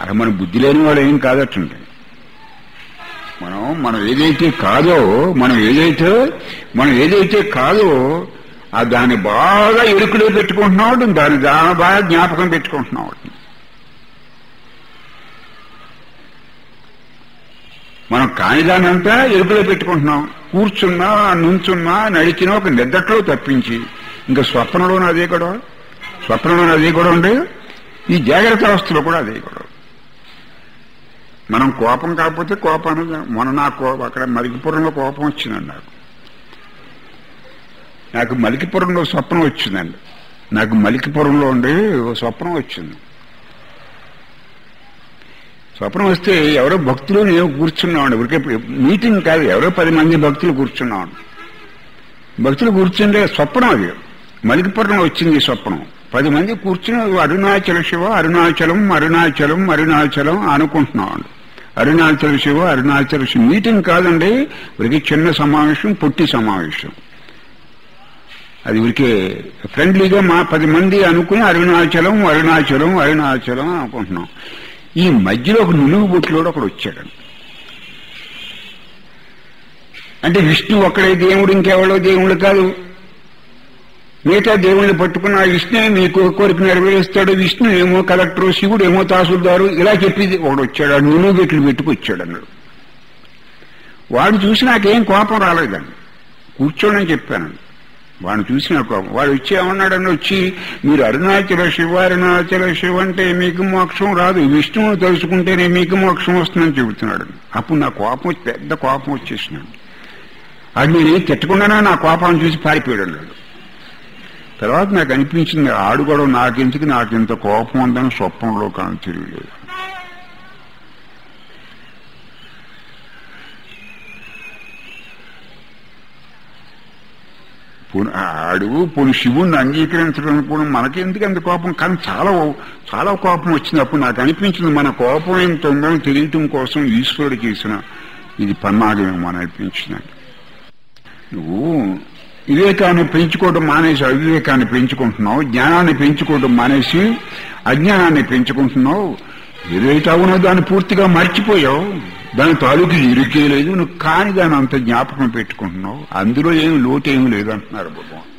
అలా మన బుద్ధి లేని వాడు ఏం కాదటండి. మనం ఏదైతే కాదో మనం ఏదైతే కాదో దాన్ని బాగా ఎరుకులో పెట్టుకుంటున్నాడు, దాన్ని బాగా జ్ఞాపకం పెట్టుకుంటున్నాడు. మనం కానిదానంతా ఎరుకులో పెట్టుకుంటున్నాం. కూర్చున్నా, నుంచున్నా, నడిచినా ఒక నిద్రలో తప్పించి ఇంకా స్వప్నంలోనూ అదే కూడా ఉండే, ఈ జాగ్రత్త అవస్థలో కూడా అదే కూడా. మనం కోపం కాకపోతే కోపాన్ని మొన్న నాకు అక్కడ మలికిపురంలో కోపం వచ్చిందండి. నాకు మలికిపురంలో స్వప్నం వచ్చిందండి. నాకు మలికిపురంలో ఉండి స్వప్నం వచ్చింది. స్వప్నం వస్తే ఎవరో భక్తులు నేను కూర్చున్నామండి. ఊరికే మీటింగ్ కాదు, ఎవరో 10 మంది భక్తులు కూర్చున్నామండి. భక్తులు కూర్చుంటే స్వప్నం అది మలికిపురంలో వచ్చింది. స్వప్నం 10 మంది కూర్చుని అరుణాచల శివ అరుణాచలం అరుణాచలం అరుణాచలం అనుకుంటున్నామండి. అరుణాచల శివ అరుణాచల శివ మీటింగ్ కాదండి, ఊరికి చిన్న సమావేశం, పొట్టి సమావేశం. అది ఊరికే ఫ్రెండ్లీగా మా 10 మంది అనుకుని అరుణాచలం అరుణాచలం అరుణాచలం అనుకుంటున్నాం. ఈ మధ్యలో ఒక నునుగు బొట్టులోడు ఒకడు వచ్చాడండి. అంటే విష్ణు ఒక్కడే దేవుడు, ఇంకెవడో దేవుడు కాదు. మిగతా దేవుణ్ణి పట్టుకున్న విష్ణు మీకు కోరిక నెరవేరుస్తాడు. విష్ణు ఏమో కలెక్టరు, శివుడు ఏమో తహసీల్దారు, ఇలా చెప్పేది ఒకడు వచ్చాడు. నునుగు బెట్లు పెట్టుకొచ్చాడు అన్నాడు. వాడు చూసి నాకేం కోపం రాలేదండి, కూర్చోడని చెప్పానండి. వాడిని చూసి నాకు కోపం. వాడు వచ్చి ఏమన్నాడని వచ్చి, మీరు అరుణాచల శివ అంటే మీకు మోక్షం రాదు, విష్ణువుని తెలుసుకుంటేనే మీకు మోక్షం వస్తుందని చెబుతున్నాడు. అప్పుడు నా కోపం పెద్ద కోపం వచ్చేసినాడు. అది నేను తిట్టకుండానే నా కోపాన్ని చూసి పారిపోయాడు అన్నాడు. తర్వాత నాకు అనిపించింది, ఆడు కూడా నాకెందుకు నాకింత కోపం ఉందని స్వప్నంలో కానీ తెలియలేదు. ఆడు పోనీ శివుణ్ణి అంగీకరించడం కూడా మనకెందుకు అంత కోపం, కానీ చాలా కోపం వచ్చింది. అప్పుడు నాకు అనిపించింది, మన కోపం ఎంత ఉందని తెలియటం కోసం ఈశ్వరుడు చేసిన ఇది పన్నాగమేమో అని అనిపించింది. నువ్వు వివేకాన్ని పెంచుకోవడం మానేసి అవివేకాన్ని పెంచుకుంటున్నావు, జ్ఞానాన్ని పెంచుకోవడం మానేసి అజ్ఞానాన్ని పెంచుకుంటున్నావు. ఏదైతే అవునో దాన్ని పూర్తిగా మర్చిపోయావు, దాని తాలూకు ఇరుకే లేదు. నువ్వు కాని దాన్ని అంత జ్ఞాపకం పెట్టుకుంటున్నావు, అందులో ఏమి లోటు ఏమి లేదంటున్నారు భగవాన్.